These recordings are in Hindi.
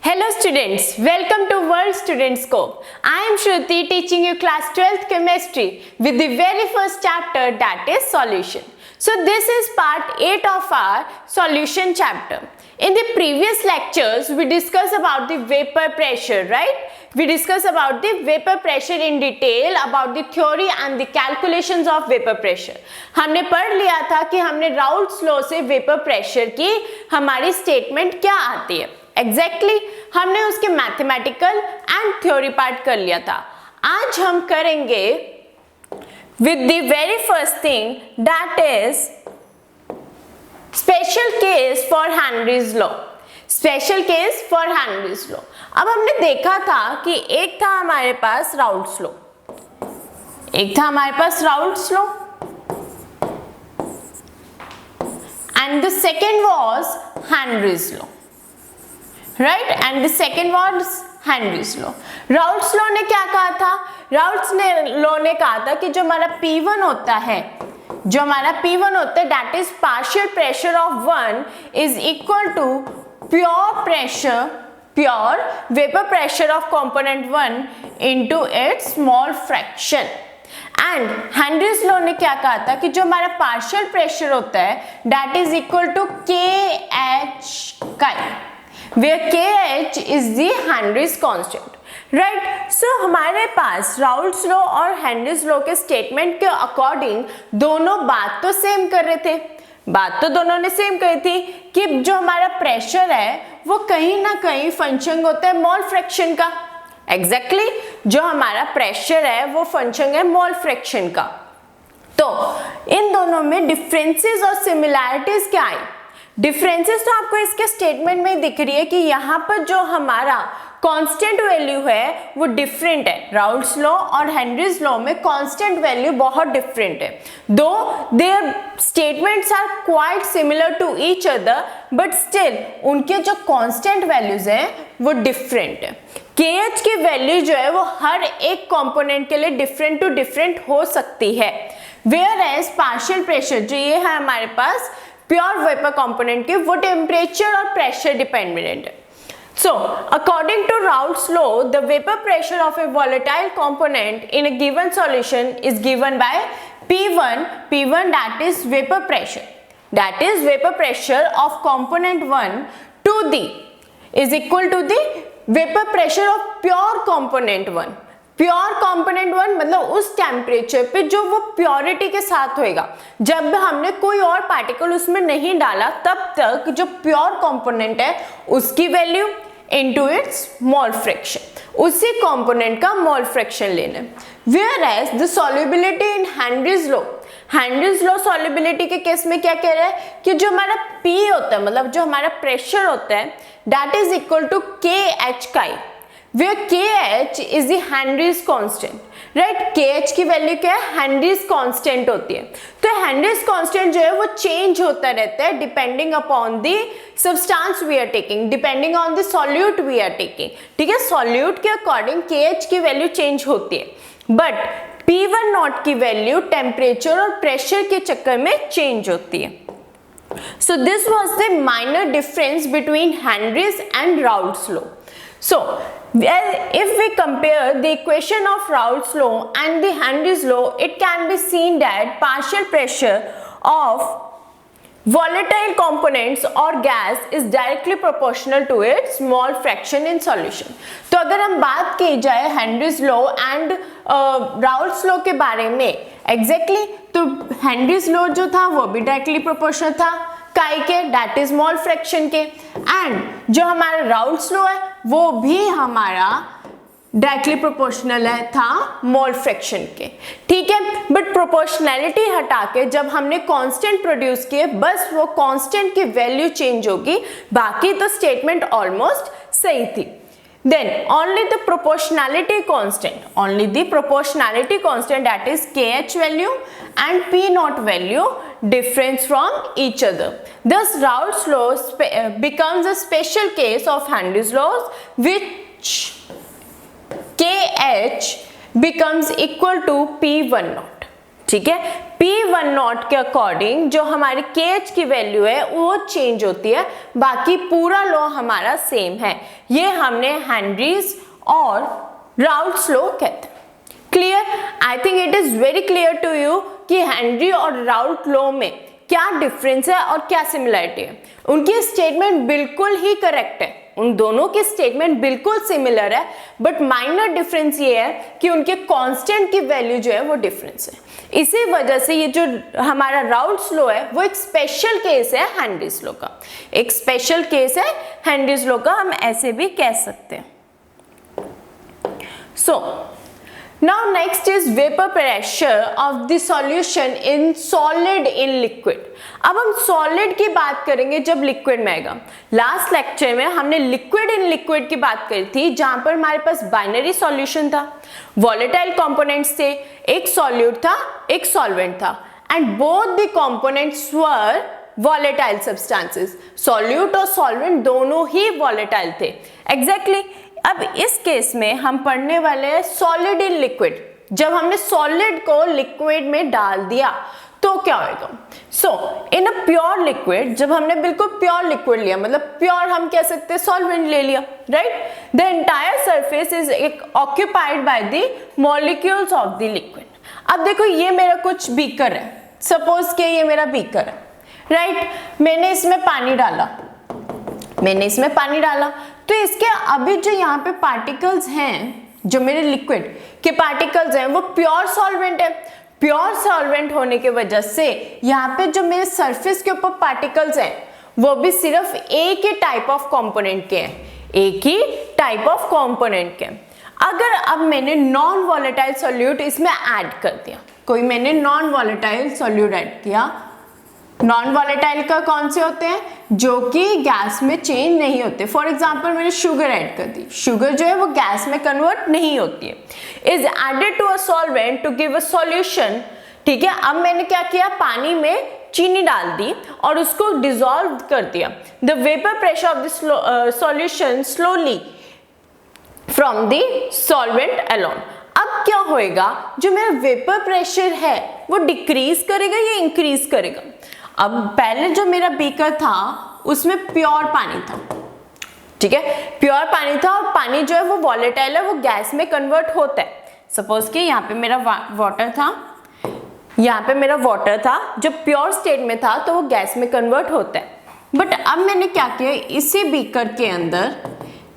Hello students, welcome to World Student Scope. I am Shruti teaching you class 12th chemistry with the very first chapter, that is solution. So this is part 8 of our solution chapter. In the previous lectures we discussed about the vapor pressure, right? We discussed about the vapor pressure in detail, about the theory and the calculations of vapor pressure. हमने पढ़ लिया था कि हमने राउल्ट्स लॉ से वेपर प्रेशर की हमारी स्टेटमेंट क्या आती है एग्जैक्टली हमने उसके मैथमेटिकल एंड थ्योरी पार्ट कर लिया था. आज हम करेंगे with the very first thing that is special case for Henry's law. Special case for Henry's law. अब हमने देखा था कि एक था हमारे पास राउल्ट्स लॉ, एक था हमारे पास Raoult's law and the second was Henry's law, right? And the second was Henry's law. Raoult's law ने क्या कहा था? Raoult's law ने कहा था कि जो हमारा P1 होता है, जो हमारा P1 होता है, that is partial pressure of one is equal to pure pressure, pure vapor pressure of component 1 into its small fraction. And Henry's law ने क्या कहा था कि जो हमारा पार्शियल प्रेशर होता है that is equal to KH chi, where KH is the Henry's constant, right? So हमारे पास राउल्ट्स लॉ और हेनरीज लॉ के स्टेटमेंट के अकॉर्डिंग दोनों बात तो सेम कर रहे थे. बात तो दोनों ने सेम कही थी कि जो हमारा प्रेशर है वो कहीं ना कहीं फंक्शन होता है मोल फ्रैक्शन का. एग्जैक्टली जो हमारा प्रेशर है वो फंक्शन है मोल फ्रैक्शन का. तो इन दोनों में डिफरेंसेस और सिमिलैरिटीज क्या है? डिफरेंसेस तो आपको इसके स्टेटमेंट में दिख रही है कि यहाँ पर जो हमारा कांस्टेंट वैल्यू है वो डिफरेंट है. राउल्ट्स लॉ और हेनरीज लॉ में कांस्टेंट वैल्यू बहुत डिफरेंट है. Though their statements are quite similar to each other but still उनके जो कांस्टेंट वैल्यूज हैं वो डिफरेंट है. KH की वैल्यू जो है वो हर एक कंपोनेंट के लिए डिफरेंट टू डिफरेंट हो सकती है. वेयर एज पार्शियल प्रेशर जो ये है हमारे पास प्योर वेपर कंपोनेंट के वो टेम्परेचर और प्रेशर डिपेंडेंट है. So, according to Raoult's law, the vapor pressure of a volatile component in a given solution is given by P1 that is vapor pressure. That is vapor pressure of component 1 to the is equal to the vapor pressure of pure component 1. Pure component 1 मतलब उस टेम्परेचर पे जो वो प्योरिटी के साथ होएगा. जब हमने कोई और पार्टिकल उसमें नहीं डाला तब तक जो प्योर कंपोनेंट है उसकी value into its mole fraction, उसी कंपोनेंट का मोल फ्रैक्शन लेना. Whereas the solubility in Henry's law, Henry's law solubility के केस में क्या कह रहा है कि जो हमारा P होता है मतलब जो हमारा प्रेशर होता है that is equal to KH chi, where KH is the Henry's constant, right? KH की वैल्यू क्या है? Henry's constant होती है. तो Henry's constant जो है वो चेंज होता रहता है depending upon the substance we are taking, depending on the solute we are taking. ठीक है, सॉल्यूट के अकॉर्डिंग KH की वैल्यू चेंज होती है बट P1 नॉट की वैल्यू टेम्परेचर और प्रेशर के चक्कर में चेंज होती है. So this was the minor difference between Henry's and Raoult's law. So, if we compare the equation of Raoult's law and the Henry's law, it can be seen that partial pressure of volatile components or gas is directly proportional to its mole fraction in solution. तो अगर हम बात की जाए Henry's law and Raoult's law के बारे में exactly, तो Henry's law जो था वो भी directly proportional था काई के, दैट इज मोल फ्रैक्शन के, एंड जो हमारा राउल्ट्स लॉ है वो भी हमारा डायरेक्टली प्रोपोर्शनल है था मोल फ्रैक्शन के. ठीक है, बट प्रोपोर्शनैलिटी हटा के जब हमने कांस्टेंट प्रोड्यूस किए बस वो कांस्टेंट की वैल्यू चेंज होगी, बाकी तो स्टेटमेंट ऑलमोस्ट सही थी. Then only the proportionality constant that is KH value and P naught value difference from each other. Thus Raoult's law becomes a special case of Henry's laws which KH becomes equal to P1 naught. ठीक है। P10 के अकॉर्डिंग जो हमारी KH की वैल्यू है वो चेंज होती है, बाकी पूरा लॉ हमारा सेम है। ये हमने हेनरीज और राउल्ट्स लॉ कहते हैं। Clear? I think it is very clear to you कि हेनरी और राउल्ट लॉ में क्या डिफरेंस है और क्या सिमिलरिटी है। उनकी स्टेटमेंट बिल्कुल ही करेक्ट है, उन दोनों की स्टेटमेंट बिल्कुल सिमिलर है, बट माइनर डिफरेंस ये है कि उनके कांस्टेंट की वैल्यू जो है वो डिफरेंस है। इसी वजह से ये जो हमारा राउल्ट्स लॉ है वो एक स्पेशल केस है हेनरीज लॉ का, एक स्पेशल केस है हेनरीज लॉ का, हम ऐसे भी कह सकते हैं। सो now next is vapor pressure of the solution in solid in liquid। अब हम solid की बात करेंगे जब liquid में आएगा। लास्ट लेक्चर में हमने liquid in liquid की बात करी थी, जहां पर हमारे पास बाइनरी सॉल्यूशन था, volatile components थे, एक solute था एक solvent था, and both the components were volatile substances। solute और solvent दोनों ही volatile थे। exactly। अब इस केस में हम पढ़ने वाले हैं सॉलिड इन लिक्विड। जब हमने सॉलिड को लिक्विड में डाल दिया तो क्या होगा? सो इन अ प्योर लिक्विड, जब हमने बिल्कुल प्योर लिक्विड लिया, मतलब प्योर हम कह सकते हैं सॉल्वेंट ले लिया, right, the entire surface is occupied by the molecules of the liquid. अब देखो ये मेरा कुछ बीकर है, सपोज के ये मेरा बीकर है, राइट, मैंने इसमें पानी डाला, तो इसके अभी जो यहाँ पे पार्टिकल्स हैं, जो मेरे लिक्विड के पार्टिकल्स हैं, वो प्योर सॉल्वेंट है। प्योर सॉल्वेंट होने के वजह से यहाँ पे जो मेरे सरफेस के ऊपर पार्टिकल्स हैं वो भी सिर्फ एक ही टाइप ऑफ कंपोनेंट के हैं, एक ही टाइप ऑफ कंपोनेंट के। अगर अब मैंने नॉन वॉलेटाइल सॉल्यूट इसमें ऐड कर दिया, कोई मैंने नॉन वॉलेटाइल सॉल्यूट ऐड किया, नॉन वॉलेटाइल का कौन से होते हैं? जो कि गैस में चेंज नहीं होते। फॉर एग्जाम्पल मैंने शुगर ऐड कर दी, शुगर जो है वो गैस में कन्वर्ट नहीं होती है, is added to a solvent to give a solution. ठीक है, अब मैंने क्या किया, पानी में चीनी डाल दी और उसको डिसॉल्व कर दिया। The vapour pressure of the solution slowly from the solvent alone. अब क्या होएगा, जो मेरा वेपर प्रेशर है वो डिक्रीज करेगा या इंक्रीज करेगा? अब पहले जो मेरा बीकर था उसमें प्योर पानी था, ठीक है, प्योर पानी था, और पानी जो है वो वॉलेटाइल है, वो गैस में कन्वर्ट होता है। सपोज कि यहाँ पे मेरा वाटर था, यहाँ पे मेरा वाटर था, जब प्योर स्टेट में था तो वो गैस में कन्वर्ट होता है। बट अब मैंने क्या किया, इसी बीकर के अंदर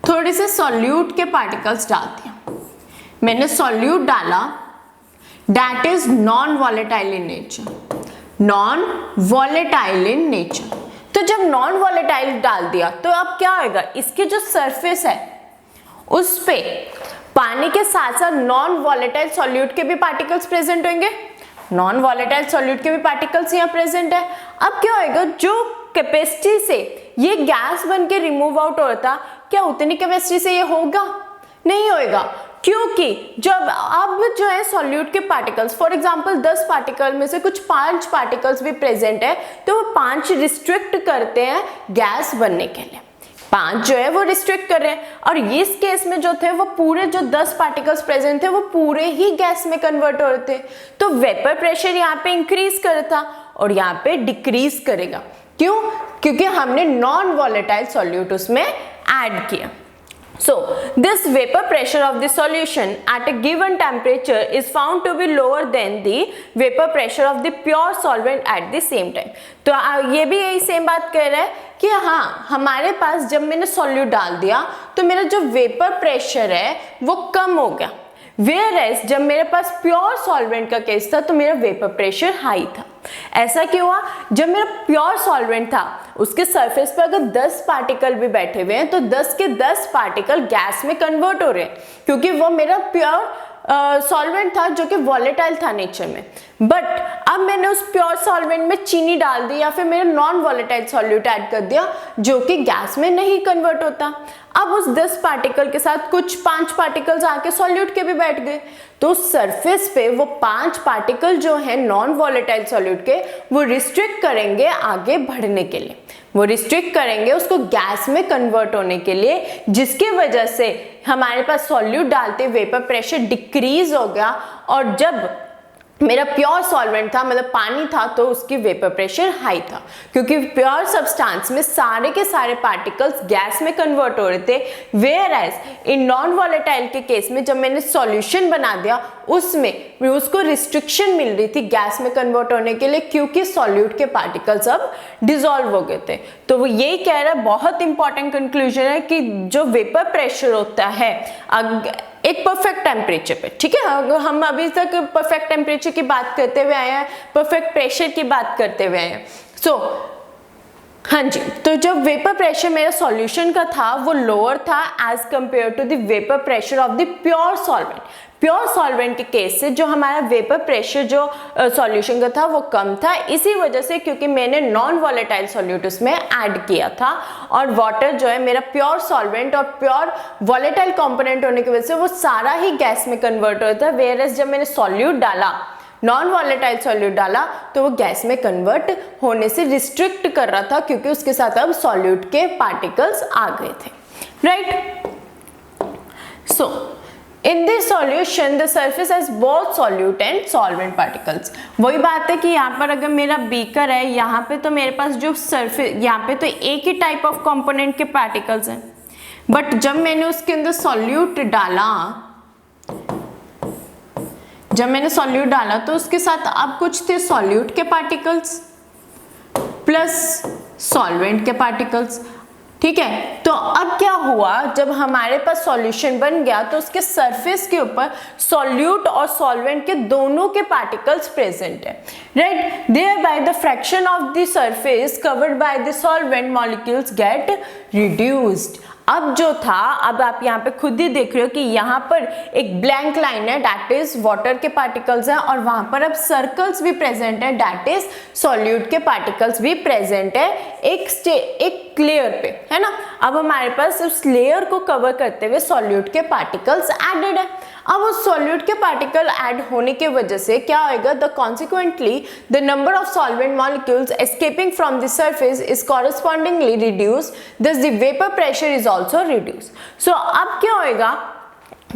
थोड़े से सॉल्यूट के पार्टिकल्स डाल दिया। मैंने सॉल्यूट डाला, that is non volatile in nature, non volatile in nature. तो जब नॉन वॉलेटाइल डाल दिया तो अब क्या होगा, इसके जो सरफेस है उस पे पानी के साथ साथ नॉन वॉलेटाइल सॉल्यूट के भी पार्टिकल्स प्रेजेंट होंगे, नॉन वॉलेटाइल सॉल्यूट के भी पार्टिकल्स यहाँ प्रेजेंट है। अब क्या होगा, जो कैपेसिटी से ये गैस बन के रिमूव आउट हो रहा था, क्या उतनी कैपेसिटी से ये होगा? नहीं होएगा, क्योंकि जब अब जो है सॉल्यूट के पार्टिकल्स, फॉर एग्जांपल 10 पार्टिकल में से कुछ 5 पार्टिकल्स भी प्रेजेंट है, तो वो 5 रिस्ट्रिक्ट करते हैं गैस बनने के लिए, 5 जो है वो रिस्ट्रिक्ट कर रहे हैं। और इस केस में जो थे वो पूरे जो 10 पार्टिकल्स प्रेजेंट थे वो पूरे ही गैस में कन्वर्ट हो रहे थे। तो वेपर प्रेशर यहाँ पे इंक्रीज कर रहा था और यहाँ पे डिक्रीज करेगा। क्यों? क्योंकि हमने नॉन वॉलेटाइल सॉल्यूट उसमें ऐड किया। So this vapor pressure of the solution at a given temperature is found to be lower than the vapor pressure of the pure solvent at the same time। तो ये भी यही सेम बात कह रहा है कि हाँ, हमारे पास जब मैंने सॉल्यूट डाल दिया तो मेरा जो वेपर प्रेशर है वो कम हो गया, Whereas जब मेरे पास प्योर सॉल्वेंट का केस था तो मेरा वेपर प्रेशर हाई था। ऐसा क्यों हुआ? जब मेरा प्योर सॉल्वेंट था उसके सरफेस पर अगर 10 पार्टिकल भी बैठे हुए हैं तो 10 के 10 पार्टिकल गैस में कन्वर्ट हो रहे हैं, क्योंकि वो मेरा प्योर सॉल्वेंट था जो कि वॉलेटाइल था नेचर में। बट अब मैंने उस प्योर सॉल्वेंट में चीनी डाल दी या फिर मेरा नॉन वॉलेटाइल सॉल्यूट ऐड कर दिया जो कि गैस में नहीं कन्वर्ट होता। अब उस 10 पार्टिकल के साथ कुछ 5 पार्टिकल्स आके सॉल्यूट के भी बैठ गए, तो सरफेस पे वो 5 पार्टिकल जो है नॉन वॉलेटाइल सॉल्यूट के वो रिस्ट्रिक्ट करेंगे आगे बढ़ने के लिए, वो रिस्ट्रिक्ट करेंगे उसको गैस में कन्वर्ट होने के लिए, जिसकी वजह से हमारे पास सॉल्यूट डालते वेपर प्रेशर डिक्रीज हो गया। और जब मेरा प्योर सॉल्वेंट था, मतलब पानी था, तो उसकी वेपर प्रेशर हाई था, क्योंकि प्योर सब्सटेंस में सारे के सारे पार्टिकल्स गैस में कन्वर्ट हो रहे थे। Whereas in non volatile के केस में जब मैंने सॉल्यूशन बना दिया उसमें उसको रिस्ट्रिक्शन मिल रही थी गैस में कन्वर्ट होने के लिए, क्योंकि सॉल्यूट के पार्टिकल्स अब डिसॉल्व हो गए थे। तो वो यही कह रहा है, बहुत इंपॉर्टेंट कंक्लूजन है कि जो वेपर प्रेशर होता है एक परफेक्ट टेम्परेचर पे, ठीक है, हम अभी तक परफेक्ट टेम्परेचर की बात करते हुए आए हैं, परफेक्ट प्रेशर की बात करते हुए आए हैं। हाँ जी, तो जब वेपर प्रेशर मेरा सॉल्यूशन का था वो लोअर था as compare to the vapour pressure of the pure solvent. Pure solvent के केस से जो हमारा वेपर प्रेशर जो सॉल्यूशन का था वो कम था, इसी वजह से क्योंकि मैंने नॉन वॉलेटाइल सॉल्यूट उसमें ऐड किया था, और वाटर जो है मेरा प्योर सॉल्वेंट और प्योर वॉलेटाइल कंपोनेंट होने की वजह से वो सारा ही गैस में कन्वर्ट हो रहा था। वेयर एज जब मैंने सॉल्यूट डाला, नॉन वॉलेटाइल सॉल्यूट डाला, तो वो गैस में कन्वर्ट होने से रिस्ट्रिक्ट कर रहा था, क्योंकि उसके साथ अब सॉल्यूट के पार्टिकल्स आ गए थे, right. So in this solution the surface has both solute and solvent particles. वही बात है कि यहाँ पर अगर मेरा बीकर है, यहाँ पे तो मेरे पास जो सरफेस, यहाँ पे तो एक ही टाइप ऑफ कंपोनेंट के पार्टिकल्स हैं, बट जब मैंने उसके अंदर सॉल्यूट डाला, तो उसके साथ अब कुछ थे सॉल्यूट के पार्टिकल्स प्लस सॉल्वेंट के पार्टिकल्स, ठीक है। तो अब क्या हुआ, जब हमारे पास सॉल्यूशन बन गया तो उसके सरफेस के ऊपर सॉल्यूट और सॉल्वेंट के दोनों के पार्टिकल्स प्रेजेंट है, right. Thereby the fraction of the surface covered by the solvent molecules get reduced. अब जो था, अब आप यहाँ पे खुद ही देख रहे हो कि यहाँ पर एक ब्लैंक लाइन है, दैट इज वाटर के पार्टिकल्स हैं, और वहां पर अब सर्कल्स भी प्रेजेंट है, दैट इज सॉल्यूट के पार्टिकल्स भी प्रेजेंट है एक लेयर पे, है ना। अब हमारे पास उस लेयर को कवर करते हुए सॉल्यूट के पार्टिकल्स एडेड है। अब उस सॉल्यूट के पार्टिकल ऐड होने की वजह से क्या होएगा, the consequently the number of solvent molecules escaping from the surface is correspondingly reduced, thus the vapor pressure is also reduced. So अब क्या होएगा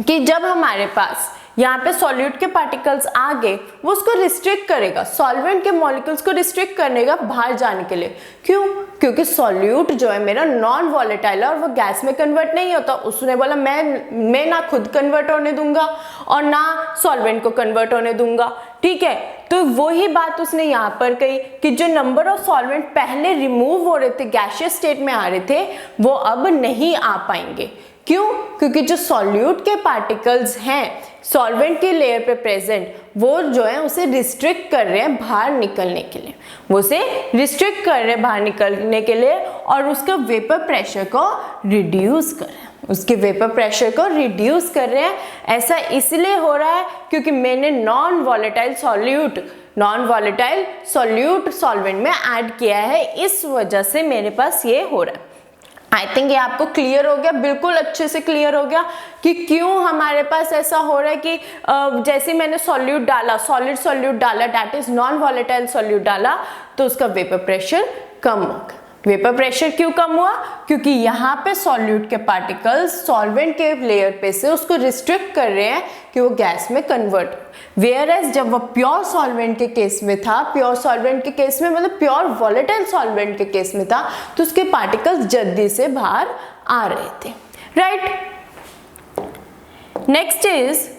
कि जब हमारे पास यहाँ पे सॉल्यूट के पार्टिकल्स आ गए, वो उसको रिस्ट्रिक्ट करेगा, सॉल्वेंट के मॉलिक्यूल्स को रिस्ट्रिक्ट करने का बाहर जाने के लिए। क्यों? क्योंकि सॉल्यूट जो है मेरा नॉन वॉलेटाइल और वो गैस में कन्वर्ट नहीं होता। उसने बोला मैं ना खुद कन्वर्ट होने दूंगा और ना सॉल्वेंट को कन्वर्ट होने दूंगा, ठीक है। तो वही बात उसने यहाँ पर कही कि जो नंबर ऑफ सॉल्वेंट पहले रिमूव हो रहे थे, गैसियस स्टेट में आ रहे थे, वो अब नहीं आ पाएंगे। क्यों? क्योंकि जो सॉल्यूट के पार्टिकल्स हैं सॉल्वेंट के लेयर पे प्रेजेंट, वो जो है उसे रिस्ट्रिक्ट कर रहे हैं बाहर निकलने के लिए, वो उसे रिस्ट्रिक्ट कर रहे हैं बाहर निकलने के लिए, और उसका वेपर प्रेशर को रिड्यूस कर रहे हैं, उसके वेपर प्रेशर को रिड्यूस कर रहे हैं। ऐसा इसलिए हो रहा है क्योंकि मैंने नॉन वॉलेटाइल सॉल्यूट सॉल्वेंट में ऐड किया है, इस वजह से मेरे पास ये हो रहा है। आई थिंक ये आपको क्लियर हो गया, बिल्कुल अच्छे से क्लियर हो गया कि क्यों हमारे पास ऐसा हो रहा है कि जैसे मैंने सॉल्यूट डाला, सॉलिड सॉल्यूट डाला, that is non volatile solute डाला, तो उसका वेपर प्रेशर कम हो गया। वेपर प्रेशर क्यों कम हुआ? क्योंकि यहाँ पे सॉल्यूट के पार्टिकल्स सॉल्वेंट के लेयर पे से उसको रिस्ट्रिक्ट कर रहे हैं कि वो गैस में कन्वर्ट। वेयर एज जब वो प्योर सॉल्वेंट के केस में था, प्योर सॉल्वेंट के केस में मतलब प्योर वॉलेटाइल सॉल्वेंट के केस में था, तो उसके पार्टिकल्स जल्दी से बाहर आ रहे थे, राइट। नेक्स्ट इज,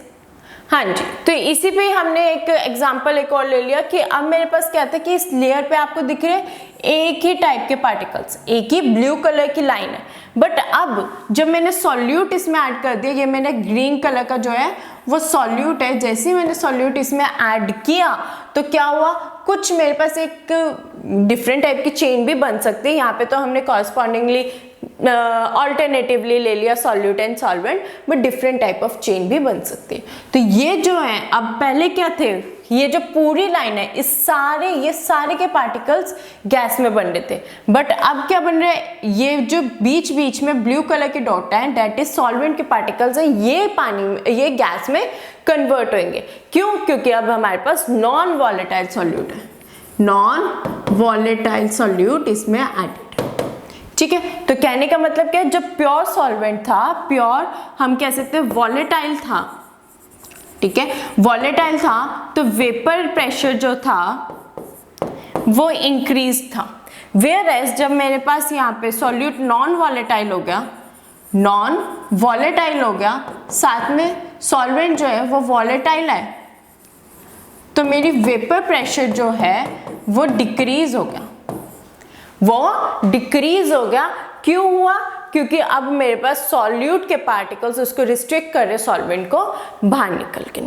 हाँ जी, तो इसी पे हमने एक एग्जांपल एक और ले लिया कि अब मेरे पास क्या था कि इस लेयर पे आपको दिख रहे एक ही टाइप के पार्टिकल्स, एक ही ब्लू कलर की लाइन है, बट अब जब मैंने सॉल्यूट इसमें ऐड कर दिया, ये मैंने ग्रीन कलर का जो है वो सॉल्यूट है, जैसे ही मैंने सॉल्यूट इसमें ऐड किया तो क्या हुआ, कुछ मेरे पास एक डिफरेंट टाइप की चेन भी बन सकती है। यहाँ पे तो हमने कॉरस्पॉन्डिंगली ऑल्टरनेटिवली ले लिया solute and solvent, but different type of chain भी बन सकती है। तो ये जो है, अब पहले क्या थे, ये जो पूरी लाइन है, ये सारे के पार्टिकल्स गैस में बन रहे थे, बट अब क्या बन रहे हैं, ये जो बीच बीच में ब्लू कलर के डॉट है, दैट इज सॉल्वेंट के पार्टिकल्स हैं, ये गैस में कन्वर्ट होंगे। क्यों? क्योंकि अब हमारे पास नॉन वॉलेटाइल सॉल्यूट है, नॉन वॉलेटाइल सॉल्यूट इसमें एडेड, ठीक है। तो कहने का मतलब क्या है, जब प्योर सॉल्वेंट था, प्योर हम कह सकते हैं वॉलेटाइल था, ठीक है, वॉलेटाइल था तो वेपर प्रेशर जो था वो इंक्रीज था। वेयर एज जब मेरे पास यहाँ पे सॉल्यूट नॉन वॉलेटाइल हो गया, नॉन वॉलेटाइल हो गया, साथ में सॉल्वेंट जो है वो वॉलेटाइल है, तो मेरी वेपर प्रेशर जो है वो डिक्रीज हो गया, वो डिक्रीज हो गया। क्यों हुआ? क्योंकि अब मेरे पास सॉल्यूट के पार्टिकल्स उसको रिस्ट्रिक्ट कर रहे सॉल्वेंट को बाहर निकल के।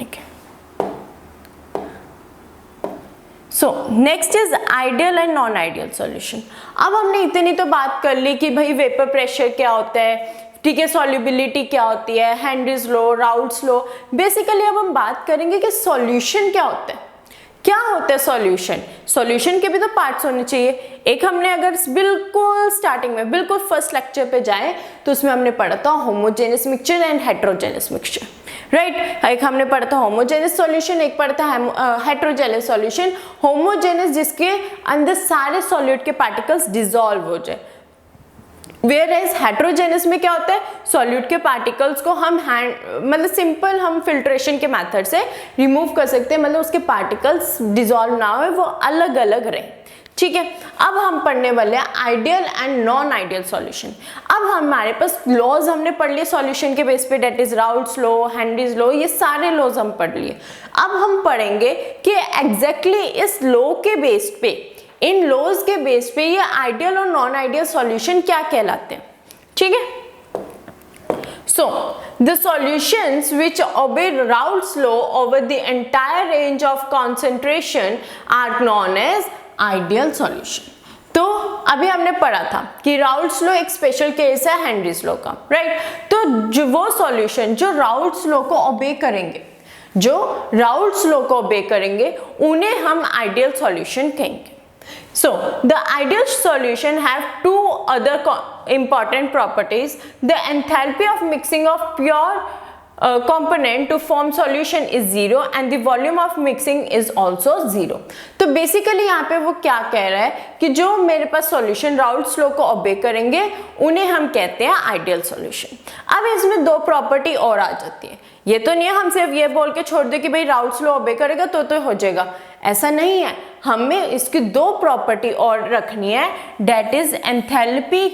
सो next is ideal and non ideal solution. अब हमने इतनी तो बात कर ली कि भाई वेपर प्रेशर क्या होता है, ठीक है, सॉल्युबिलिटी क्या होती है, Henry's law, Raoult's law. Basically अब हम बात करेंगे कि सॉल्यूशन क्या होता है। क्या होता है सॉल्यूशन? सॉल्यूशन के भी तो पार्ट्स होने चाहिए। एक हमने अगर बिल्कुल स्टार्टिंग में, बिल्कुल फर्स्ट लेक्चर पे जाए तो उसमें हमने पढ़ा था homogeneous mixture and heterogeneous mixture, right. एक हमने पढ़ा था होमोजेनस सॉल्यूशन, एक पढ़ा था हेटेरोजेनस सॉल्यूशन। होमोजेनस जिसके अंदर सारे सॉल्यूट के पार्टिकल्स डिसॉल्व हो जाए, वेयर एज हेटेरोजेनस में क्या होता है, सॉल्यूट के पार्टिकल्स को हम मतलब सिंपल हम फिल्ट्रेशन के मेथड से रिमूव कर सकते हैं, मतलब उसके पार्टिकल्स डिसॉल्व ना हो, वो अलग अलग रहे, ठीक है। अब हम पढ़ने वाले हैं ideal and non ideal solution. अब हमारे पास लॉज हमने पढ़ लिए सॉल्यूशन के बेस पे, that is Raoult's law, Henry's law, ये सारे लॉज हम पढ़ लिए। अब हम पढ़ेंगे कि एग्जैक्टली इस लॉ के बेस पे, इन लॉज के बेस पे ये आइडियल और नॉन आइडियल सॉल्यूशन क्या कहलाते हैं, ठीक है। So the solutions which obey Raoult's law over the entire range of concentration are known as ideal solution। तो अभी हमने पढ़ा था कि राउल्ट्स लॉ एक स्पेशल केस है हेनरीज लॉ का, राइट। तो जो वो सॉल्यूशन जो राउल्ट्स लॉ को ओबे करेंगे, जो राउल्ट्स लॉ को ओबे करेंगे, उन्हें हम आइडियल सॉल्यूशन कहेंगे। So the ideal solution have two other important properties. The enthalpy of mixing of pure component to form solution is 0 and the volume of mixing is also 0। तो बेसिकली यहाँ पे वो क्या कह रहा है कि जो मेरे पास सॉल्यूशन राउल्ट्स लॉ को ओबे करेंगे उन्हें हम कहते हैं आइडियल सॉल्यूशन। अब इसमें दो प्रॉपर्टी और आ जाती है। ये तो नहीं है हम सिर्फ ये बोल के छोड़ दे कि भाई राउल्ट्स लॉ ओबे करेगा तो हो जाएगा, ऐसा नहीं है। हमें इसकी दो प्रॉपर्टी और रखनी है, that is enthalpy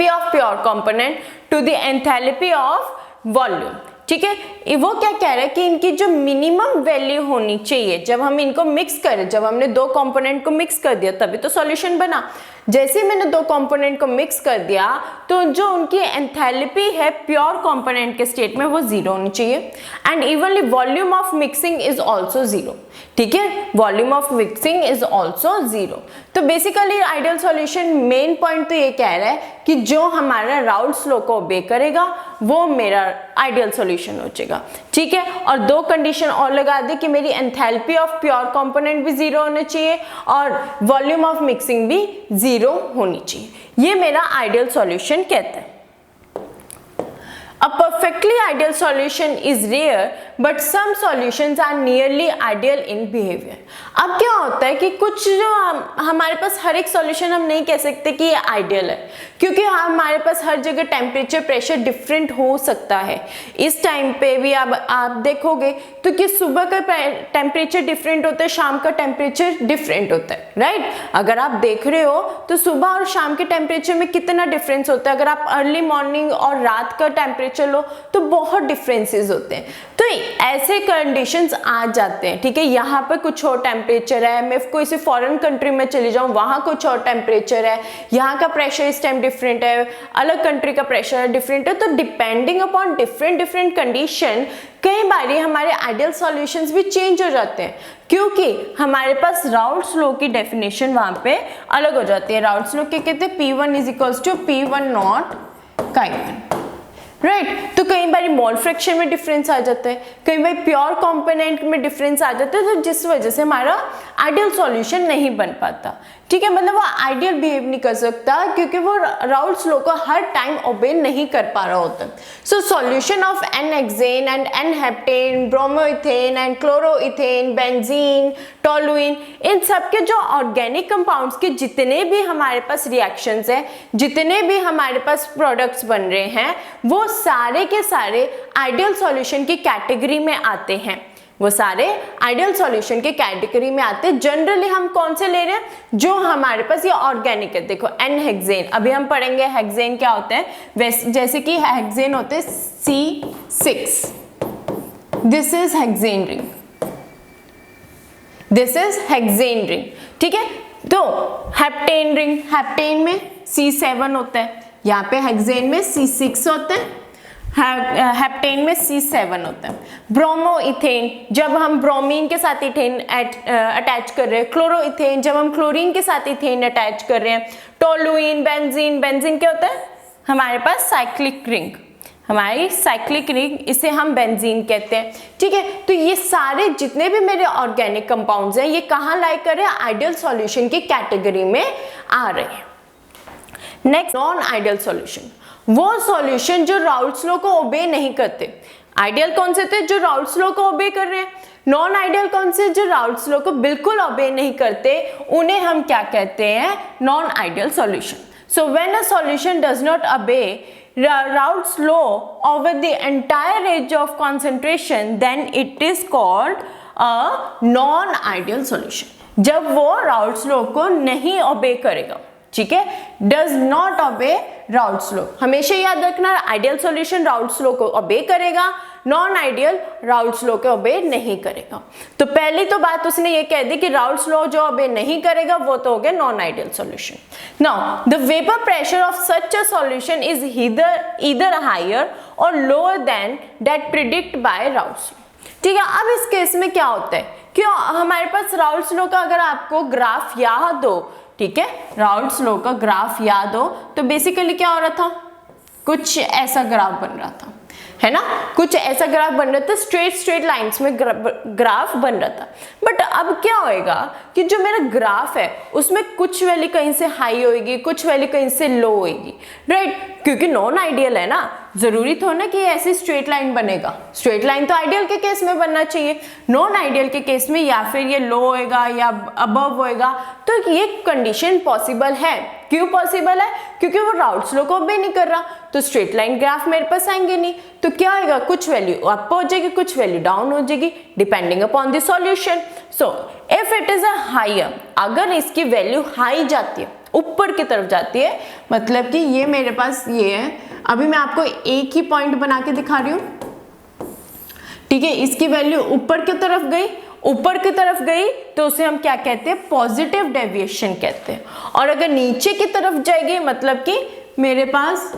of pure component to the enthalpy of volume, ठीक है। वो क्या कह रहा है कि इनकी जो मिनिमम वैल्यू होनी चाहिए जब हम इनको मिक्स करें, जब हमने दो कंपोनेंट को मिक्स कर दिया तभी तो सॉल्यूशन बना। जैसे मैंने दो कंपोनेंट को मिक्स कर दिया तो जो उनकी एंथैल्पी है प्योर कंपोनेंट के स्टेट में वो 0 होनी चाहिए and evenly volume of mixing is also 0, ठीक है, volume of mixing is also 0। तो basically ideal solution main point तो ये कह रहा है कि जो हमारा राउल्ट्स लॉ को ओबे करेगा वो मेरा आइडियल सॉल्यूशन हो जाएगा, ठीक है। और दो कंडीशन और लगा दी कि मेरी एंथैल्पी ऑफ प्योर कंपोनेंट भी 0 होने चाहिए और वॉल्यूम ऑफ मिक्सिंग भी 0 होनी चाहिए। ये मेरा आइडियल सॉल्यूशन कहता है। A perfectly ideal solution is rare, but some solutions are nearly ideal in behavior। अब क्या होता है कि कुछ जो हमारे पास हर एक सॉल्यूशन हम नहीं कह सकते कि ये आइडियल है, क्योंकि हमारे पास हर जगह टेम्परेचर प्रेशर डिफरेंट हो सकता है। इस टाइम पे भी आप देखोगे तो कि सुबह का टेम्परेचर डिफरेंट होता है, शाम का टेम्परेचर डिफरेंट होता है, राइट। अगर आप देख रहे हो तो सुबह और शाम के टेम्परेचर में कितना डिफरेंस होता है। अगर आप अर्ली मॉर्निंग और रात का टेम्परेचर लो तो बहुत डिफरेंसेस होते हैं। तो ऐसे कंडीशंस आ जाते हैं, ठीक है। यहाँ पर कुछ और टेम्परेचर है, मैं कोई सी फॉरेन कंट्री में चली जाऊँ वहाँ कुछ और टेम्परेचर है, यहाँ का प्रेशर इस टाइम डिफरेंट है, अलग कंट्री का प्रेशर डिफरेंट है। तो डिपेंडिंग अपॉन डिफरेंट कंडीशन कई बार हमारे आइडियल सॉल्यूशंस भी चेंज हो जाते हैं, क्योंकि हमारे पास राउल्ट्स लॉ की डेफिनेशन वहाँ पे अलग हो जाती है। राउल्ट्स लॉ क्या कहते हैं, P1 = P1 not Chi1, right. तो कई बार मोल फ्रैक्शन में डिफरेंस आ जाता है, कई बार प्योर कंपोनेंट में डिफरेंस आ जाता है, तो जिस वजह से हमारा आइडियल सॉल्यूशन नहीं बन पाता। ठीक है, मतलब वो आइडियल बिहेव नहीं कर सकता क्योंकि वो राउल्ट्स लॉ को हर टाइम ओबे नहीं कर पा रहा होता। So solution of n hexane and n heptane, bromoethane and chloroethane, benzene, toluene, इन सब के जो ऑर्गेनिक कंपाउंड्स के जितने भी हमारे पास रिएक्शंस है, जितने भी हमारे पास प्रोडक्ट्स बन रहे हैं, वो सारे के सारे आइडियल सॉल्यूशन की कैटेगरी में आते हैं। वो सारे आइडियल सॉल्यूशन के कैटेगरी में आते हैं। जनरली हम कौन से ले रहे हैं, जो हमारे पास ये ऑर्गेनिक है। देखो n-हेक्सेन, अभी हम पढ़ेंगे हेक्सेन क्या होते हैं, जैसे कि हेक्सेन होते हैं C6, this is hexane ring, this is hexane ring, ठीक है। तो हेप्टेन रिंग, हेप्टेन में C7 होता है, यहाँ पे हेक्सेन में C6 होते हैं, हेप्टेन में C7 होता है। ब्रोमोइथेन, जब हम ब्रोमीन के साथ इथेन अटैच कर रहे हैं। क्लोरोइथेन, जब हम क्लोरीन के साथ इथेन अटैच कर रहे हैं। टोलुइन, बेंजीन, बेंजीन क्या होता है हमारे पास साइक्लिक रिंग, हमारी साइक्लिक रिंग, इसे हम बेंजीन कहते हैं, ठीक है। तो ये सारे जितने भी मेरे ऑर्गेनिक कंपाउंड्स हैं, ये कहाँ लाई कर रहे हैं, आइडियल सॉल्यूशन की कैटेगरी में आ रहे हैं। नेक्स्ट, नॉन आइडियल सॉल्यूशन, वो सॉल्यूशन जो राउल्ट्स लॉ को ओबे नहीं करते। आइडियल कौन से थे, जो राउल्ट्स लॉ को ओबे कर रहे हैं। नॉन आइडियल कौन से, जो राउल्ट्स लॉ को बिल्कुल ओबे नहीं करते, उन्हें हम क्या कहते हैं, non ideal solution. So when a solution does not obey Raoult's law over the entire range of concentration, then it is called a non ideal solution. जब वो राउल्ट्स लॉ को नहीं ओबे करेगा, ठीक है, does not obey Raoult's law. हमेशा याद रखना, आइडियल सॉल्यूशन राउल्ट्स लॉ को ओबे करेगा, नॉन आइडियल राउल्ट्स लॉ को ओबे नहीं करेगा। तो पहली तो बात उसने ये कह दी कि राउल्ट्स लॉ जो ओबे नहीं करेगा वो तो हो गया non ideal solution. Now the vapour pressure of such a solution is either higher or lower than that predict by Raoult's law, ठीक है। अब इस केस में क्या होता है, क्यों हमारे पास राउल्ट्स लॉ का अगर आपको ग्राफ याद हो, ठीक है, राउल्ट्स लॉ का ग्राफ याद हो, तो बेसिकली क्या हो रहा था, कुछ ऐसा ग्राफ बन रहा था, है ना, कुछ ऐसा ग्राफ बन रहा था, स्ट्रेट लाइंस में ग्राफ बन रहा था। बट अब क्या होएगा कि जो मेरा ग्राफ है उसमें कुछ वैल्यू कहीं से हाई होएगी, कुछ वैल्यू कहीं से लो होएगी, राइट, क्योंकि नॉन आइडियल है ना, जरूरी तो ना कि ऐसी स्ट्रेट लाइन बनेगा। स्ट्रेट लाइन तो आइडियल के केस में बनना चाहिए, नॉन आइडियल के केस में या फिर ये लो होएगा या अबव होएगा। तो ये कंडीशन पॉसिबल है, क्यों पॉसिबल है, क्योंकि वो राउल्ट्स लॉ को ओबे नहीं कर रहा, तो स्ट्रेट लाइन ग्राफ मेरे पास आएंगे नहीं। तो क्या होगा, कुछ वैल्यू अप हो जाएगी, कुछ वैल्यू डाउन हो जाएगी, depending upon the solution. So if it is a higher, अगर इसकी वैल्यू हाई जाती है, ऊपर की तरफ जाती है, मतलब कि ये मेरे पास ये है, अभी मैं आपको एक ही पॉइंट बना के दिखा रही हूं, ठीक है, इसकी वैल्यू ऊपर की तरफ गई, ऊपर की तरफ गई तो उसे हम क्या कहते हैं, पॉजिटिव डेविएशन कहते हैं। और अगर नीचे की तरफ जाएगी, मतलब कि मेरे पास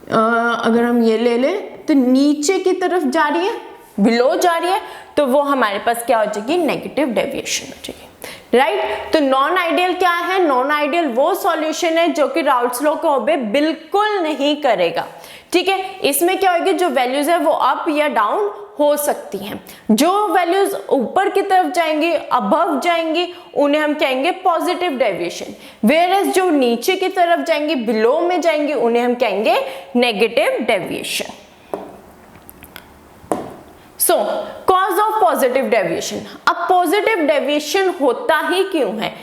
अगर हम ये ले लें तो नीचे की तरफ जा रही है, बिलो जा रही है, तो वो हमारे पास क्या हो जाएगी, नेगेटिव डेविएशन हो जाएगी, राइट। तो नॉन आइडियल क्या है, नॉन आइडियल वो सॉल्यूशन है जो कि राउल्ट्स लॉ को ओबे बिल्कुल नहीं करेगा, ठीक है। इसमें क्या होगी, जो वैल्यूज है वो अप या डाउन हो सकती हैं। जो वैल्यूज ऊपर की तरफ जाएंगी, अबव जाएंगी, उन्हें हम कहेंगे पॉजिटिव डेविएशन, वेयरएज जो नीचे की तरफ जाएंगी, बिलो में जाएंगी, उन्हें हम कहेंगे negative deviation. Show cause of positive deviation, अब पॉजिटिव डेविएशन होता ही क्यों है,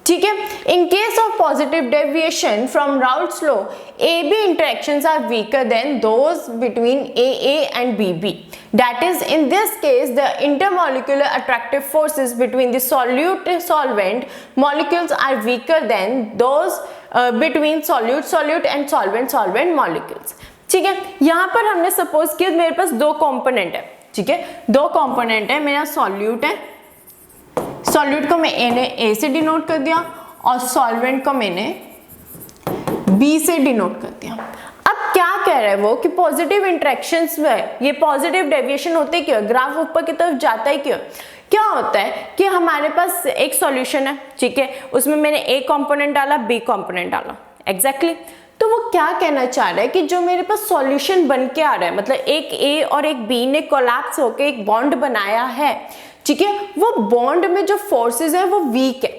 ठीक है। In case of positive deviation from Raoult's law, AB interactions are weaker than those between AA and BB. That is, in this case, the intermolecular attractive forces between the solute-solvent molecules are weaker than those between solute-solute and solvent-solvent molecules. ठीक है, यहाँ पर हमने सपोज किया मेरे पास दो कंपोनेंट है, ठीक है, दो कंपोनेंट है, मेरा सॉल्यूट है, सॉल्यूट को मैंने A से डिनोट कर दिया और सॉल्वेंट को मैंने B से डिनोट कर दिया। अब क्या कह रहा है वो कि पॉजिटिव इंटरेक्शंस में ये पॉजिटिव डेविएशन होते क्यों, ग्राफ ऊपर की तरफ जाता है क्यों। क्या होता है कि हमारे पास एक सॉल्यूशन है, ठीक है, उसमें मैंने A कंपोनेंट डाला, B कंपोनेंट डाला, एग्जैक्टली। तो वो क्या कहना चाह रहा है कि जो मेरे पास सॉल्यूशन बन के आ रहा है, मतलब एक A और एक B ने कोलैप्स होकर एक बॉन्ड बनाया है, ठीक है, वो बॉन्ड में जो फोर्सेस है वो वीक है,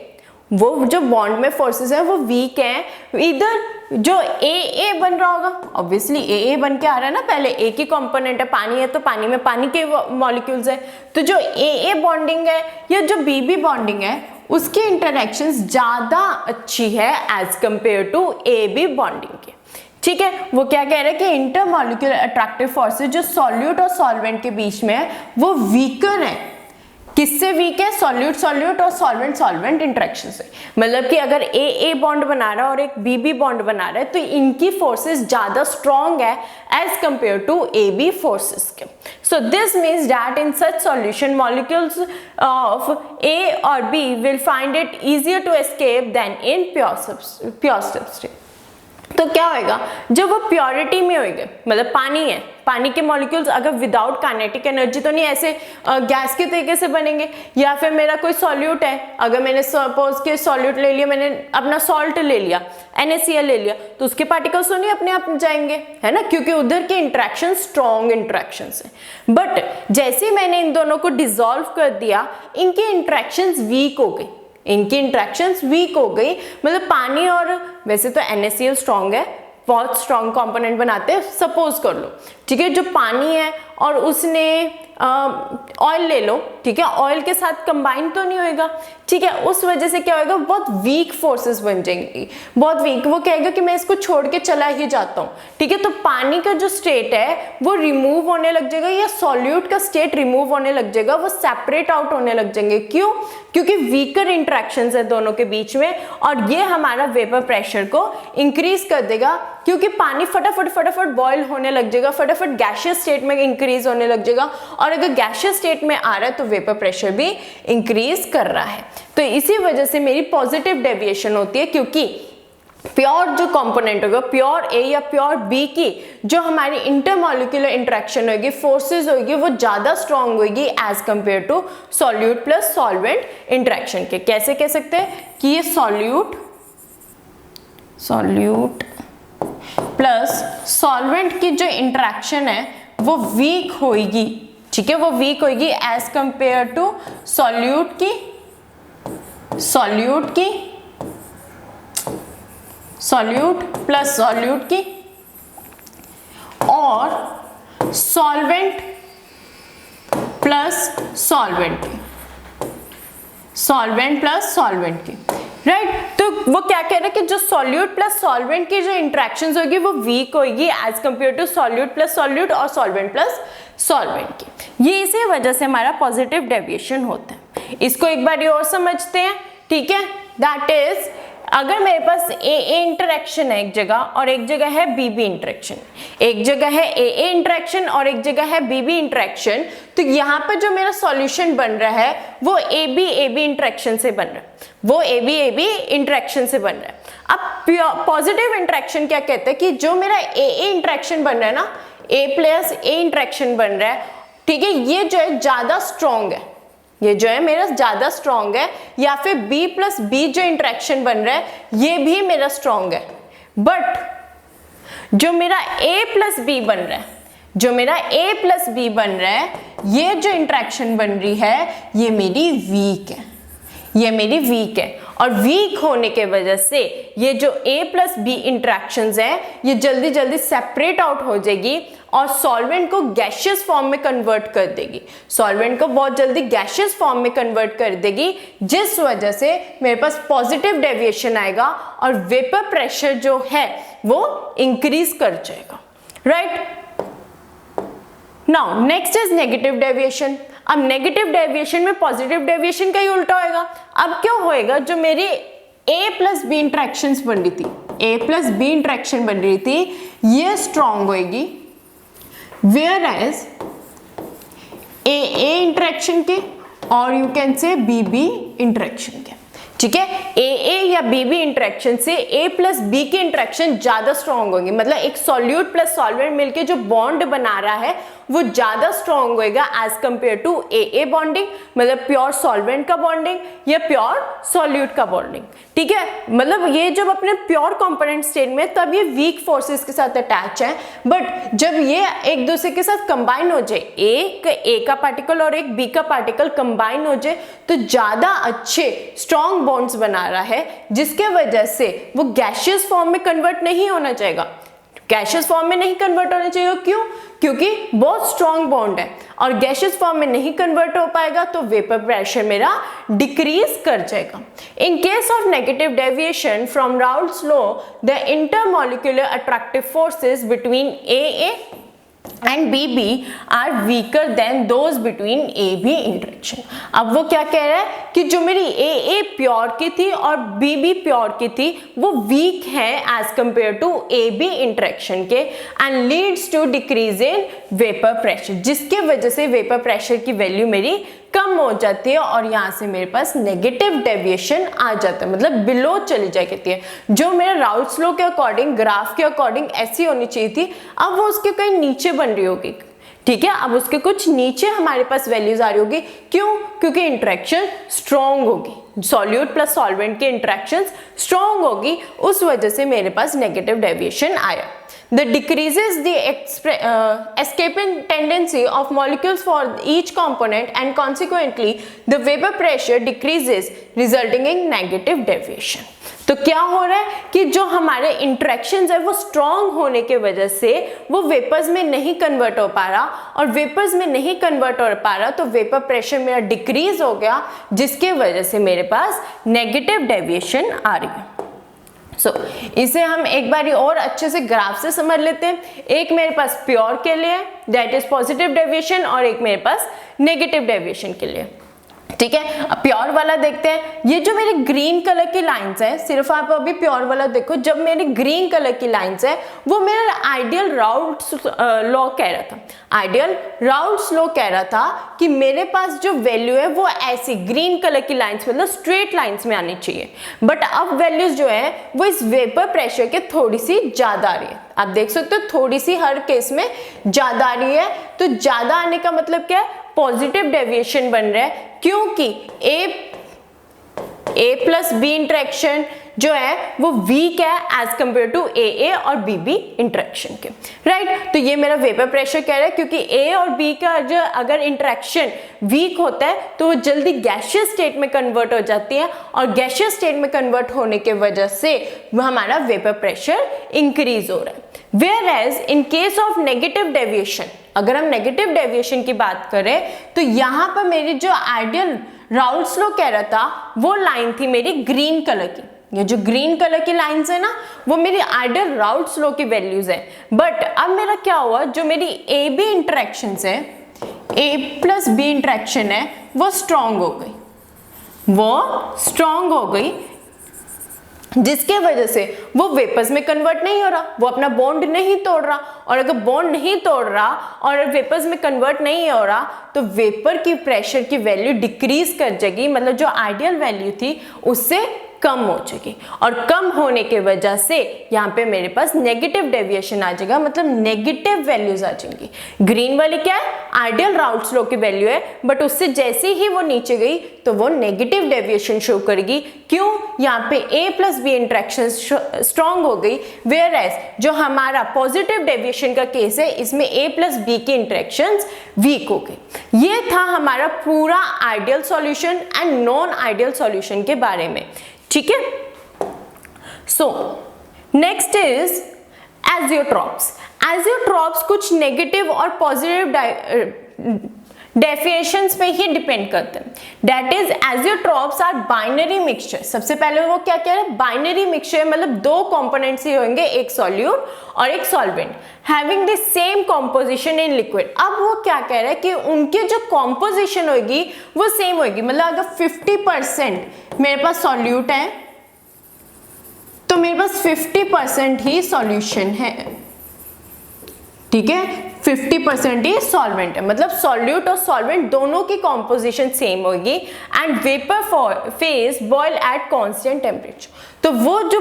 वो जो बॉन्ड में फोर्सेस है वो वीक है। इधर जो ए बन रहा होगा, ऑब्वियसली ए बन के आ रहा है ना, पहले ए की कंपोनेंट है, पानी है तो पानी में पानी के मॉलिक्यूल्स है, तो जो ए बॉन्डिंग है या जो बी बॉन्डिंग है उसकी इंटरैक्शंस ज्यादा अच्छी है as compare to A B bonding के। ठीक है, वो क्या कह रहे हैं कि इंटरमॉलिक्यूलर अट्रैक्टिव फोर्सेस जो सॉल्यूट और सॉल्वेंट के बीच में है वो वीकर है। किससे वीक है? सॉल्यूट सॉल्यूट और सॉल्वेंट सॉल्वेंट इंटरेक्शन से। मतलब कि अगर ए बॉन्ड बना रहा है और एक बी बॉन्ड बना रहा है तो इनकी फोर्सेस ज्यादा स्ट्रॉन्ग है as compare to A B forces के। So this means that in such solution molecules of A और B will find it easier to escape than in pure substance. तो क्या होएगा, जब वो प्योरिटी में होएगा, मतलब पानी है, पानी के मॉलिक्यूल्स अगर विदाउट काइनेटिक एनर्जी तो नहीं ऐसे गैस के तरीके से बनेंगे, या फिर मेरा कोई सॉल्यूट है, अगर मैंने सपोज के सॉल्यूट ले लिया, मैंने अपना सॉल्ट ले लिया, NaCl ले लिया, तो उसके पार्टिकल्स तो नहीं अपने आप जाएंगे, है ना, क्योंकि उधर के इंट्रैक्शन स्ट्रॉन्ग इंट्रैक्शन है। बट जैसे मैंने इन दोनों को डिसॉल्व कर दिया, इनकी इंट्रैक्शंस वीक हो गई, इनकी इंट्रैक्शंस वीक हो गई। मतलब पानी और वैसे तो NaCl स्ट्रॉन्ग है, बहुत स्ट्रॉन्ग कंपोनेंट बनाते हैं, सपोज कर लो, ठीक है, जो पानी है और उसने ऑयल ले लो, ठीक है, ऑयल के साथ कंबाइन तो नहीं होएगा, ठीक है, उस वजह से क्या होएगा, बहुत वीक फोर्सेस बन जाएंगी, बहुत वीक। वो कहेगा कि मैं इसको छोड़ के चला ही जाता हूँ, ठीक है, तो पानी का जो स्टेट है वो रिमूव होने लग जाएगा, या सॉल्यूट का स्टेट रिमूव होने लग जाएगा, वो सेपरेट आउट होने लग जाएंगे। क्यों? क्योंकि वीकर इंट्रैक्शंस है दोनों के बीच में, और ये हमारा वेपर प्रेशर को इंक्रीज कर देगा, क्योंकि पानी फटाफट बॉयल होने लग जाएगा, फटाफट गैशियस स्टेट में इंक्रीज होने लग जाएगा, और अगर गैशियस स्टेट में आ रहा है तो वेपर प्रेशर भी इंक्रीज कर रहा है। तो इसी वजह से मेरी पॉजिटिव डेविएशन होती है, क्योंकि प्योर जो कंपोनेंट होगा, प्योर ए या प्योर बी की जो हमारी इंटरमॉलिक्यूलर इंटरेक्शन होगी, फोर्सेस होगी, वो ज्यादा स्ट्रॉन्ग होगी as compare to solute plus solvent interaction के। कैसे कह सकते हैं कि ये सॉल्यूट प्लस सॉल्वेंट की जो इंटरेक्शन है वो वीक होगी, ठीक है, वो वीक होगी as compare to solute plus solute की, और सॉल्वेंट प्लस सॉल्वेंट की, राइट। तो वो क्या कह रहे हैं कि जो सॉल्यूट प्लस सॉल्वेंट की जो इंटरेक्शंस होगी वो वीक होगी as compare to solute plus solute और सॉल्वेंट प्लस सॉल्वेंट की। ये इसी वजह से हमारा पॉजिटिव डेविएशन होता है। इसको एक बार और समझते हैं, ठीक है। दैट इज, अगर मेरे पास ए इंटरेक्शन है एक जगह और एक जगह है बी इंटरेक्शन, एक जगह है ए इंटरेक्शन और एक जगह है बी इंटरेक्शन, तो यहाँ पर जो मेरा सॉल्यूशन बन रहा है वो ए बी इंटरेक्शन से बन रहा है, वो ए बी इंटरेक्शन से बन रहा है। अब पॉजिटिव इंटरेक्शन क्या कहते हैं कि जो मेरा ए इंटरेक्शन बन रहा है ना, ए प्लस ए इंटरेक्शन बन रहा है, ठीक है, ये जो है ज्यादा स्ट्रॉन्ग है, ये जो है मेरा ज्यादा स्ट्रॉन्ग है, या फिर B प्लस बी जो इंटरेक्शन बन रहा है ये भी मेरा स्ट्रॉन्ग है। बट जो मेरा A प्लस बी बन रहा है, जो मेरा A प्लस बी बन रहा है, ये जो इंटरेक्शन बन रही है ये मेरी वीक है, ये मेरी वीक है। और वीक होने के वजह से ये जो A प्लस बी इंटरेक्शंस है ये जल्दी जल्दी सेपरेट आउट हो जाएगी और सॉल्वेंट को गैशियस फॉर्म में कन्वर्ट कर देगी, सॉल्वेंट को बहुत जल्दी गैशियस फॉर्म में कन्वर्ट कर देगी, जिस वजह से मेरे पास पॉजिटिव डेविएशन आएगा और वेपर प्रेशर जो है वो इंक्रीज कर जाएगा, right. Now next is negative deviation. अब नेगेटिव डेविएशन में पॉजिटिव डेविएशन का ही उल्टा होएगा। अब क्या होएगा, जो मेरी A प्लस बी इंटरेक्शंस बन रही थी, A प्लस बी इंटरेक्शन बन रही थी, ये स्ट्रॉन्ग होएगी, वेयर एज ए इंटरेक्शन के और you can say B interaction के, ठीक है। ए या बी इंटरेक्शन से A प्लस बी की इंटरेक्शन ज्यादा स्ट्रॉन्ग होगी, मतलब एक सॉल्यूट प्लस सॉल्वेंट मिलके जो बॉन्ड बना रहा है वो ज़्यादा स्ट्रॉन्ग होएगा as compare to AA bonding, मतलब प्योर सॉल्वेंट का बॉन्डिंग या प्योर सॉल्यूट का बॉन्डिंग। ठीक है, मतलब ये जब अपने प्योर कंपोनेंट स्टेट में तब ये वीक फोर्सेस के साथ अटैच है, बट जब ये एक दूसरे के साथ कंबाइन हो जाए, एक A का पार्टिकल और एक B का पार्टिकल कंबाइन हो जाए तो ज़्यादा अच्छे स्ट्रॉन्ग बॉन्ड्स बना रहा है, जिसके वजह से वो गैशियस फॉर्म में कन्वर्ट नहीं होना चाहिए। गैशियस फॉर्म में नहीं कन्वर्ट होना चाहिए, क्यों? क्योंकि बहुत स्ट्रॉन्ग बॉन्ड है और गैशियस फॉर्म में नहीं कन्वर्ट हो पाएगा तो वेपर प्रेशर मेरा डिक्रीज कर जाएगा। In case of negative deviation from Raoult's law, the intermolecular attractive forces between AA and BB are weaker than those between AB interaction। अब वो क्या कह रहा है कि जो मेरी AA प्योर की थी और BB प्योर की थी वो वीक है as compare to AB interaction के, and leads to decrease in vapour pressure, जिसके वजह से वेपर प्रेशर की वैल्यू मेरी कम हो जाती है और यहाँ से मेरे पास नेगेटिव डेविएशन आ जाता है, मतलब बिलो चली जाती है। जो मेरे राउल्ट्स लॉ के अकॉर्डिंग, ग्राफ के अकॉर्डिंग ऐसी होनी चाहिए थी, अब वो उसके कहीं नीचे बन रही होगी। ठीक है, अब उसके कुछ नीचे हमारे पास वैल्यूज आ रही होगी, क्यों? क्योंकि इंटरेक्शन स्ट्रॉन्ग होगी, सॉल्यूट प्लस सॉल्वेंट की इंटरेक्शन स्ट्रॉन्ग होगी, उस वजह से मेरे पास नेगेटिव डेविएशन आया। That decreases the escaping tendency of molecules for each component and consequently the vapor pressure decreases resulting in negative deviation। तो क्या हो रहा है कि जो हमारे इंटरेक्शंस है वो स्ट्रॉन्ग होने के वजह से वो वेपर्स में नहीं कन्वर्ट हो पा रहा, और वेपर्स में नहीं कन्वर्ट हो पा रहा तो वेपर प्रेशर मेरा डिक्रीज हो गया, जिसके वजह से मेरे पास नेगेटिव डेविएशन आ रही है। इसे हम एक बार और अच्छे से ग्राफ से समझ लेते हैं। एक मेरे पास प्योर के लिए दैट इज पॉजिटिव डेविएशन और एक मेरे पास नेगेटिव डेविएशन के लिए। ठीक है, अब प्योर वाला देखते हैं। ये जो मेरी ग्रीन कलर की लाइंस है, सिर्फ आप अभी प्योर वाला देखो, जब मेरी ग्रीन कलर की लाइंस है वो मेरा आइडियल राउल्ट्स लॉ कह रहा था। आइडियल राउल्ट्स लॉ कह रहा था कि मेरे पास जो वैल्यू है वो ऐसी ग्रीन कलर की लाइंस मतलब स्ट्रेट लाइंस में आनी चाहिए, बट अब वैल्यूज जो है वो इस वेपर प्रेशर के थोड़ी सी ज्यादा आ रही है। आप देख सकते हो थोड़ी सी हर केस में ज्यादा आ रही है, तो ज्यादा आने का मतलब क्या है? पॉजिटिव डेविएशन बन रहा है, क्योंकि A प्लस B इंटरेक्शन जो है वो वीक है एज कंपेयर टू AA और BB इंटरेक्शन के, राइट। तो ये मेरा वेपर प्रेशर कह रहा है, क्योंकि A और B का जो अगर इंटरेक्शन वीक होता है तो वो जल्दी गैशियस स्टेट में कन्वर्ट हो जाती है, और गैशियस स्टेट में कन्वर्ट होने के वजह से हमारा वेपर प्रेशर इंक्रीज हो रहा है। Whereas in case of negative deviation, अगर हम नेगेटिव डेविएशन की बात करें तो यहाँ पर मेरी जो आइडियल राउल्ट्स लॉ कह रहा था वो लाइन थी मेरी ग्रीन कलर की। ये जो ग्रीन कलर की लाइंस है ना वो मेरी आइडियल राउल्ट्स लॉ की वैल्यूज है, बट अब मेरा क्या हुआ, जो मेरी AB इंटरेक्शन है, A प्लस B इंटरेक्शन है वो स्ट्रॉन्ग हो गई, जिसके वजह से वो वेपर्स में कन्वर्ट नहीं हो रहा, वो अपना बॉन्ड नहीं तोड़ रहा, और अगर बॉन्ड नहीं तोड़ रहा और वेपर्स में कन्वर्ट नहीं हो रहा तो वेपर की प्रेशर की वैल्यू डिक्रीज कर जाएगी, मतलब जो आइडियल वैल्यू थी उससे कम हो जाएगी, और कम होने के वजह से यहाँ पे मेरे पास नेगेटिव डेविएशन आ जाएगा, मतलब नेगेटिव वैल्यूज आ जाएंगी। ग्रीन वाली क्या है? आइडियल राउल्ट्स लॉ की वैल्यू है, बट उससे जैसे ही वो नीचे गई तो वो नेगेटिव डेविएशन शो करेगी। क्यों? यहाँ पे A plus B interaction strong हो गई, वेयर एज जो हमारा पॉजिटिव डेविएशन का केस है इसमें A प्लस B की इंटरेक्शन वीक हो गई। ये था हमारा पूरा ideal solution and non ideal solution के बारे में। ठीक है, so next is azeotropes. Azeotropes कुछ नेगेटिव और पॉजिटिव डेफिनेशंस पे ही डिपेंड करते हैं। That is azeotropes are binary mixture. सबसे पहले वो क्या कह रहे हैं? बाइनरी मिक्सचर मतलब दो कंपोनेंट्स ही होंगे, एक सॉल्यूट और एक solvent, having the same composition in liquid. अब वो क्या कह रहे हैं कि उनकी जो कॉम्पोजिशन होगी वो सेम होगी, मतलब अगर 50% मेरे पास सॉल्यूट है तो मेरे पास 50% ही सॉल्यूशन है। ठीक है, 50% ही सॉल्वेंट है, मतलब सॉल्यूट और सॉल्वेंट दोनों की कॉम्पोजिशन सेम होगी। And vapour phase boil at constant temperature, तो वो जो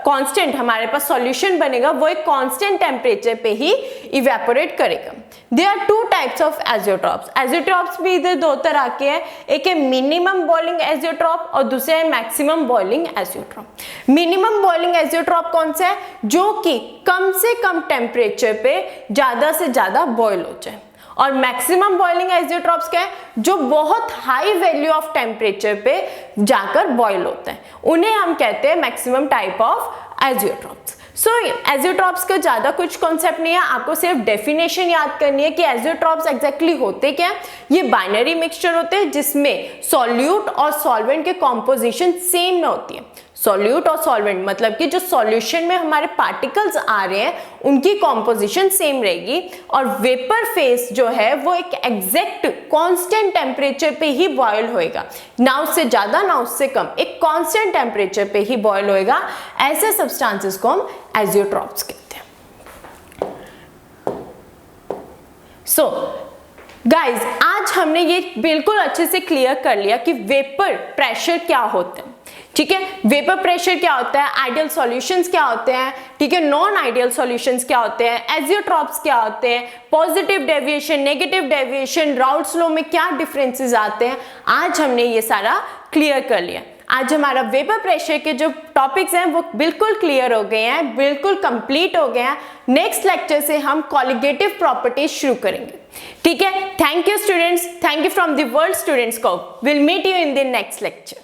कांस्टेंट हमारे पास सॉल्यूशन बनेगा वो एक कांस्टेंट टेम्परेचर पे ही इवेपोरेट करेगा। There are two types of azeotropes. Azeotropes भी इधर दो तरह के हैं, एक है मिनिमम बॉइलिंग एजियोट्रॉप और दूसरा है maximum boiling azeotrope. Minimum boiling azeotrope कौन सा है? जो कि कम से कम टेम्परेचर पे ज्यादा से ज्यादा बॉयल हो जाए। और मैक्सिमम बॉइलिंग एजियोट्रॉप्स क्या है? जो बहुत हाई वैल्यू ऑफ टेम्परेचर पे जाकर बॉयल होते हैं, उन्हें हम कहते हैं maximum type of azeotropes. So azeotropes का ज्यादा कुछ कॉन्सेप्ट नहीं है, आपको सिर्फ डेफिनेशन याद करनी है कि एजियोट्रॉप्स एग्जैक्टली होते क्या है। ये बाइनरी मिक्सचर होते हैं जिसमें सॉल्यूट और सॉल्वेंट के कॉम्पोजिशन सेम में होती है। सॉल्यूट और सॉल्वेंट मतलब कि जो सॉल्यूशन में हमारे पार्टिकल्स आ रहे हैं उनकी कॉम्पोजिशन सेम रहेगी, और वेपर फेस जो है वो एक एग्जैक्ट कांस्टेंट टेम्परेचर पे ही बॉयल होएगा, ना उससे ज्यादा ना उससे कम, एक कांस्टेंट टेम्परेचर पे ही बॉयल होएगा। ऐसे सब्सटेंसेस को हम एजियोट्रॉप्स कहते हैं। सो गाइज, आज हमने ये बिल्कुल अच्छे से क्लियर कर लिया कि वेपर प्रेशर क्या होता है। ठीक है, वेपर प्रेशर क्या होता है, आइडियल सॉल्यूशंस क्या होते हैं, ठीक है, नॉन आइडियल सॉल्यूशंस क्या होते हैं, एजियोट्रॉप्स क्या होते हैं, positive deviation, negative deviation, Raoult's law में क्या डिफरेंसेस आते हैं, आज हमने ये सारा क्लियर कर लिया। आज हमारा वेपर प्रेशर के जो टॉपिक्स हैं वो बिल्कुल क्लियर हो गए हैं, बिल्कुल कंप्लीट हो गए हैं। नेक्स्ट लेक्चर से हम कॉलिगेटिव प्रॉपर्टीज शुरू करेंगे। ठीक है, thank you students, thank you from the world students को। Will meet you in the next lecture.